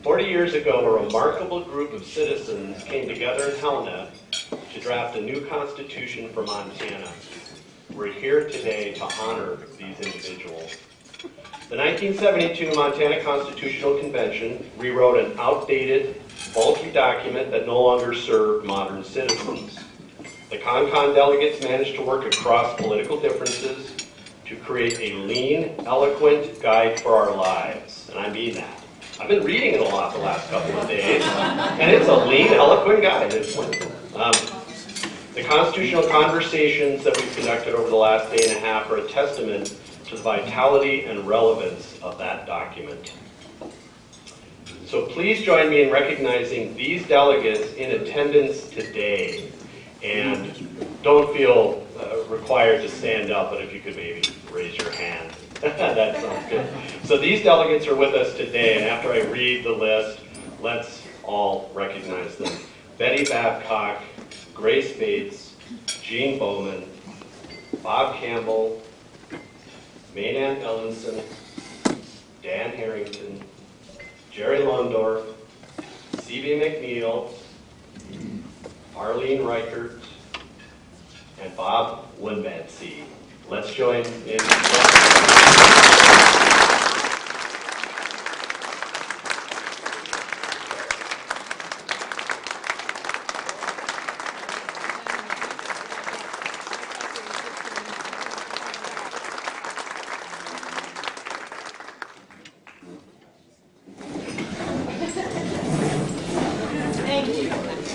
40 years ago, a remarkable group of citizens came together in Helena to draft a new constitution for Montana. We're here today to honor these individuals. The 1972 Montana Constitutional Convention rewrote an outdated, bulky document that no longer served modern citizens. The CON delegates managed to work across political differences to create a lean, eloquent guide for our lives. And I mean that. I've been reading it a lot the last couple of days, and it's a lean, eloquent guide. It's wonderful. The constitutional conversations that we've conducted over the last day and a half are a testament to the vitality and relevance of that document. So please join me in recognizing these delegates in attendance today. And don't feel required to stand up, but if you could maybe raise your hand. That sounds good. So these delegates are with us today, and after I read the list, let's all recognize them. Betty Babcock, Grace Bates, Jean Bowman, Bob Campbell, Maynard Ellenson, Dan Harrington, Jerry Londorf, C.B. McNeil, Arlene Reichert, and Bob Lindbatsy. Let's join in.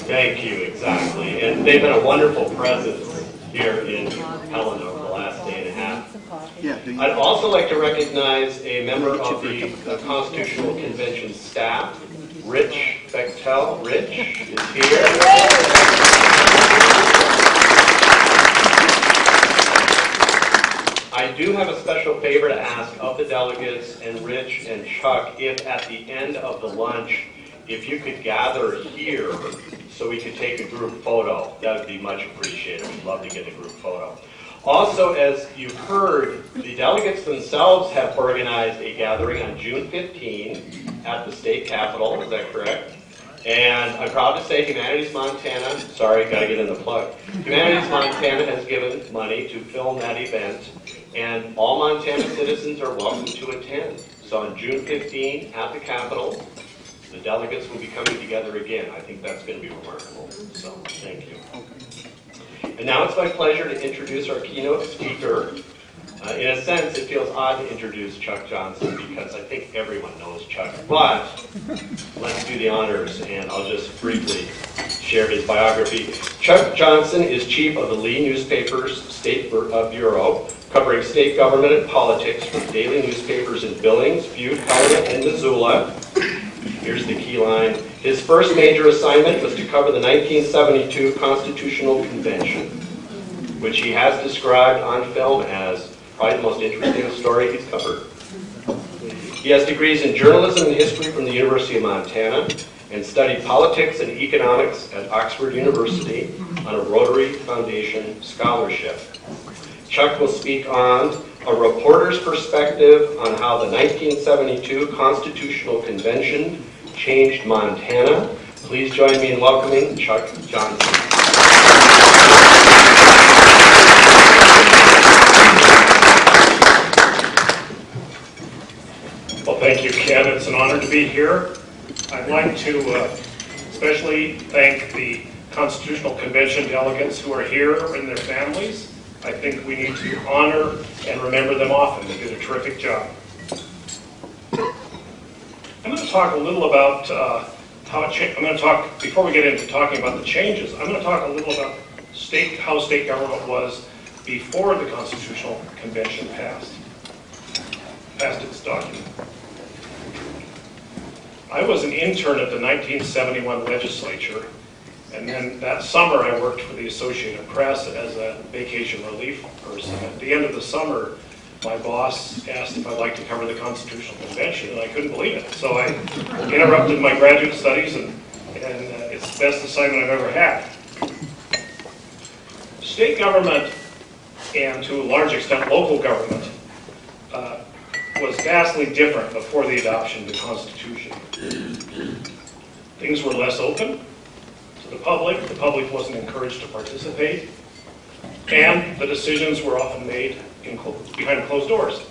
Thank you, exactly. And they've been a wonderful presence here in Helena over the last day and a half. I'd also like to recognize a member of the Constitutional Convention staff, Rich Bechtel. Rich is here. I do have a special favor to ask of the delegates and Rich and Chuck, if at the end of the lunch, if you could gather here so we could take a group photo. That would be much appreciated. We'd love to get a group photo. Also, as you've heard, the delegates themselves have organized a gathering on June 15 at the state capitol. Is that correct? And I'm proud to say Humanities Montana, sorry, got to get in the plug. Humanities Montana has given money to film that event, and all Montana citizens are welcome to attend. So on June 15 at the capitol, the delegates will be coming together again. I think that's going to be remarkable. So, thank you. And now it's my pleasure to introduce our keynote speaker. In a sense, it feels odd to introduce Chuck Johnson because I think everyone knows Chuck. But let's do the honors, and I'll just briefly share his biography. Chuck Johnson is chief of the Lee Newspaper's State Bureau, covering state government and politics for daily newspapers in Billings, Butte, Helena, and Missoula. Here's the key line. His first major assignment was to cover the 1972 Constitutional Convention, which he has described on film as probably the most interesting story he's covered. He has degrees in journalism and history from the University of Montana and studied politics and economics at Oxford University on a Rotary Foundation scholarship. Chuck will speak on a reporter's perspective on how the 1972 Constitutional Convention changed Montana. Please join me in welcoming Chuck Johnson. Well, thank you, Ken. It's an honor to be here. I'd like to especially thank the Constitutional Convention delegates who are here and their families. I think we need to honor and remember them often. They did a terrific job. I'm going to talk a little about before we get into talking about the changes, I'm going to talk a little about how state government was before the Constitutional Convention passed its document. I was an intern at the 1971 legislature, and then that summer I worked for the Associated Press as a vacation relief person. At the end of the summer, my boss asked if I'd like to cover the Constitutional Convention, and I couldn't believe it. So I interrupted my graduate studies, and it's the best assignment I've ever had. State government, and to a large extent local government, was vastly different before the adoption of the Constitution. Things were less open to the public wasn't encouraged to participate, and the decisions were often made behind closed doors.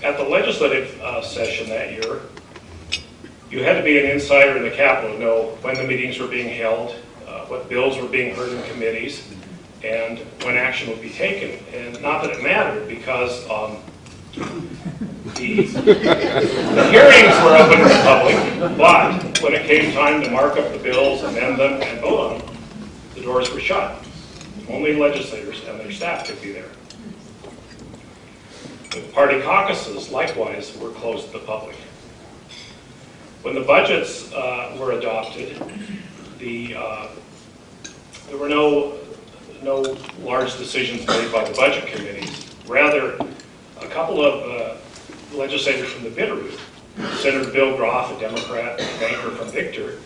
At the legislative session that year, you had to be an insider in the Capitol to know when the meetings were being held, what bills were being heard in committees, and when action would be taken. And not that it mattered, because the hearings were open to the public, but when it came time to mark up the bills, amend them, and vote on them, the doors were shut. Only legislators and their staff could be there. The party caucuses, likewise, were closed to the public. When the budgets were adopted, there were no large decisions made by the budget committees. Rather, a couple of legislators from the Bitterroot, Senator Bill Groff, a Democrat, a banker from Victor,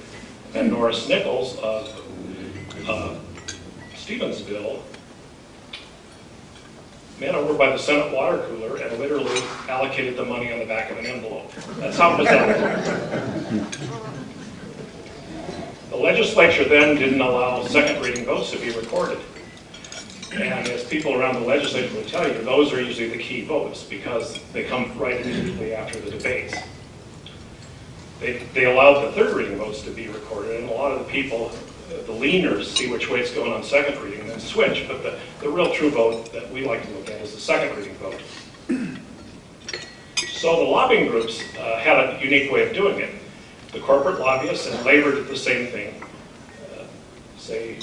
and Norris Nichols of Stevensville, met over by the Senate water cooler and literally allocated the money on the back of an envelope. That's how it was allocated. The legislature then didn't allow second reading votes to be recorded. And as people around the legislature will tell you, those are usually the key votes because they come right immediately after the debates. They allowed the third reading votes to be recorded, and a lot of the people, the leaners, see which way it's going on second reading and then switch. But the real true vote that we like to look at is the second reading vote. So the lobbying groups had a unique way of doing it. The corporate lobbyists and labor did the same thing. Say,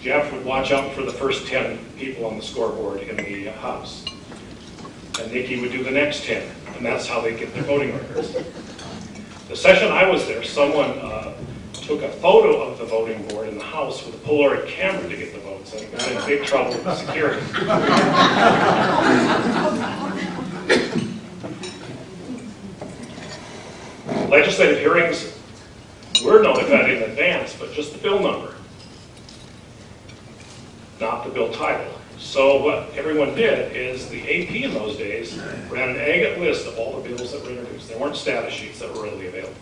Jeff would watch out for the first 10 people on the scoreboard in the House. And Nikki would do the next 10. And that's how they get their voting records. The session I was there, someone took a photo of the voting board in the House with a Polaroid camera to get the votes. And he got in big trouble with security. Legislative hearings were notified in advance, but just the bill number, not the bill title. So what everyone did is the AP in those days ran an agate list of all the bills that were introduced. There weren't status sheets that were readily available.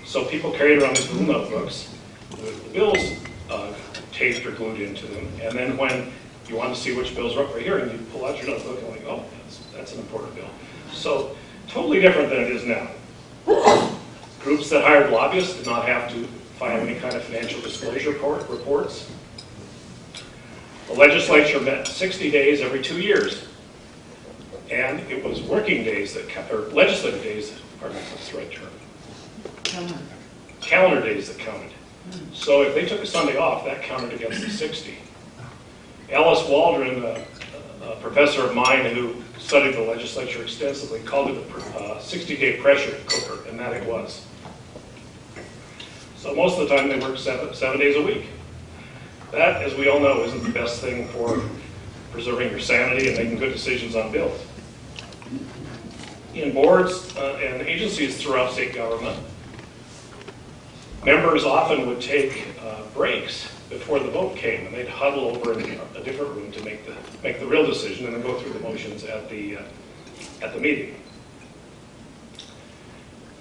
So people carried around these little notebooks with the bills taped or glued into them. And then when you wanted to see which bills were up for hearing, you'd pull out your notebook and like, oh, that's an important bill. So totally different than it is now. Groups that hired lobbyists did not have to file any kind of financial disclosure reports. The legislature met 60 days every 2 years. And it was working days or legislative days, pardon me, that's the right term. Calendar days that counted. So if they took a Sunday off, that counted against the 60. Alice Waldron, a professor of mine who studied the legislature extensively, called it a 60-day pressure cooker, and that it was. So most of the time they worked 7 days a week. That, as we all know, isn't the best thing for preserving your sanity and making good decisions on bills. In boards and agencies throughout state government, members often would take breaks before the vote came, and they'd huddle over in a different room to make the real decision and then go through the motions at the meeting.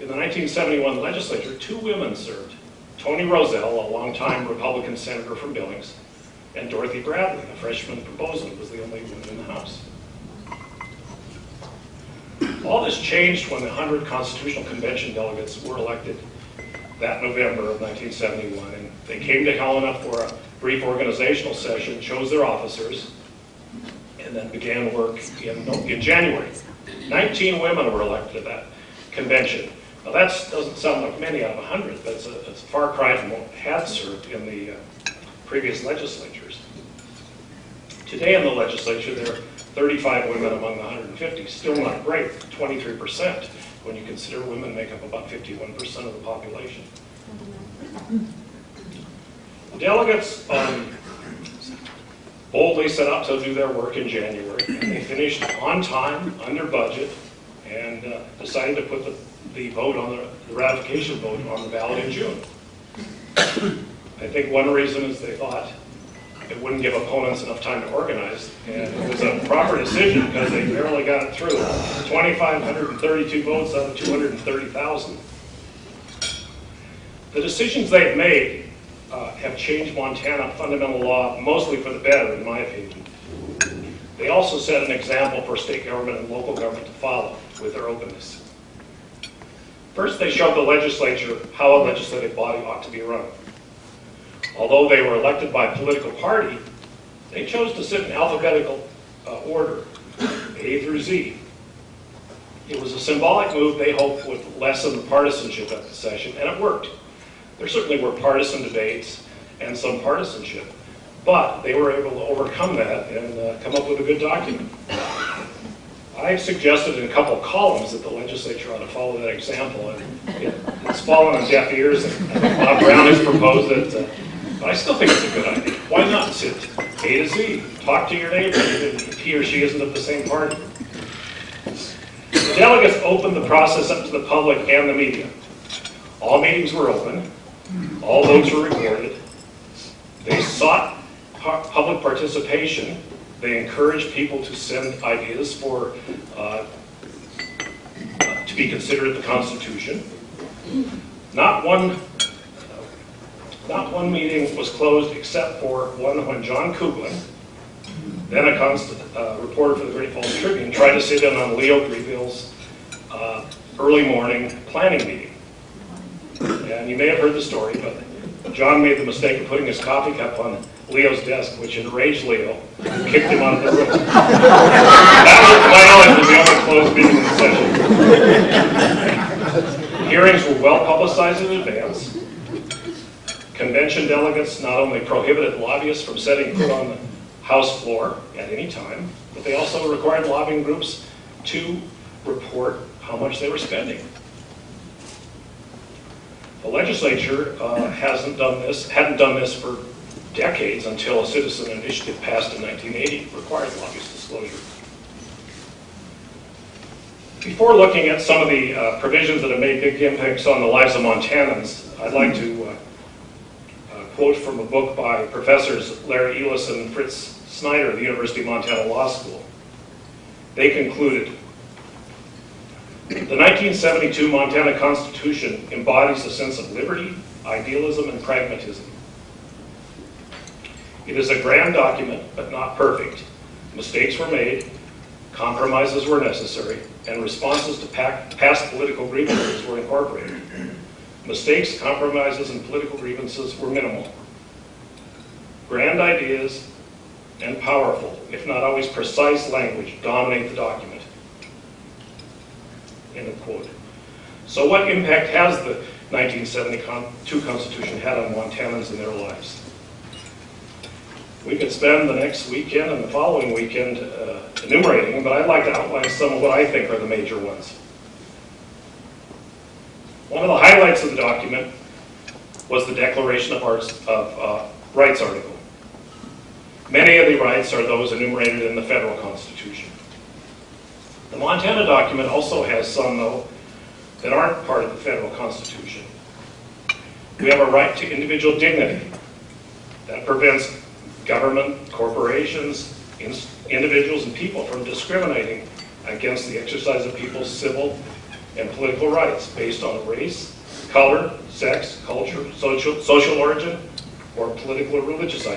In the 1971 legislature, 2 women served. Toni Roselle, a longtime Republican senator from Billings, and Dorothy Bradley, a freshman from Bozeman, was the only woman in the House. All this changed when the 100 Constitutional Convention delegates were elected that November of 1971, and they came to Helena for a brief organizational session, chose their officers, and then began work in January. 19 women were elected at that convention. Now that doesn't sound like many out of 100, but it's a far cry from what had served in the previous legislatures. Today in the legislature, there are 35 women among the 150, still not great, 23%, when you consider women make up about 51% of the population. The delegates boldly set out to do their work in January, and they finished on time, under budget, and decided to put the vote on the ratification vote on the ballot in June. I think one reason is they thought it wouldn't give opponents enough time to organize, and it was a proper decision because they barely got it through. 2,532 votes out of 230,000. The decisions they've made have changed Montana fundamental law mostly for the better, in my opinion. They also set an example for state government and local government to follow with their openness. First, they showed the legislature how a legislative body ought to be run. Although they were elected by political party, they chose to sit in alphabetical order, A through Z. It was a symbolic move they hoped would lessen the partisanship at the session, and it worked. There certainly were partisan debates and some partisanship, but they were able to overcome that and come up with a good document. I've suggested in a couple of columns that the legislature ought to follow that example, and it's fallen on deaf ears, and I think Bob Brown has proposed it, but I still think it's a good idea. Why not sit A to Z? Talk to your neighbor if he or she isn't of the same party. The delegates opened the process up to the public and the media. All meetings were open. All votes were recorded. They sought public participation. They encouraged people to send ideas for to be considered at the Constitution. Not one meeting was closed except for one when John Kuglin, then a reporter for the Great Falls Tribune, tried to sit in on Leo Greville's early morning planning meeting. And you may have heard the story, but John made the mistake of putting his coffee cup on Leo's desk, which enraged Leo, and kicked him out of the room. That was, to my knowledge, was the only closed meeting in the session. Hearings were well publicized in advance. Convention delegates not only prohibited lobbyists from setting foot on the House floor at any time, but they also required lobbying groups to report how much they were spending. The legislature hadn't done this for decades until a citizen initiative passed in 1980 required lobbyist disclosure. Before looking at some of the provisions that have made big impacts on the lives of Montanans, I'd like to quote from a book by professors Larry Elis and Fritz Snyder of the University of Montana Law School. They concluded, "The 1972 Montana Constitution embodies a sense of liberty, idealism, and pragmatism. It is a grand document, but not perfect. Mistakes were made, compromises were necessary, and responses to past political grievances were incorporated. Mistakes, compromises, and political grievances were minimal. Grand ideas and powerful, if not always precise language, dominate the document." End of quote. So what impact has the 1972 Constitution had on Montanans and their lives? We could spend the next weekend and the following weekend enumerating them, but I'd like to outline some of what I think are the major ones. One of the highlights of the document was the Declaration of Rights article. Many of the rights are those enumerated in the federal Constitution. The Montana document also has some, though, that aren't part of the federal Constitution. We have a right to individual dignity that prevents government, corporations, individuals, and people from discriminating against the exercise of people's civil and political rights based on race, color, sex, culture, social origin, or political or religious identity.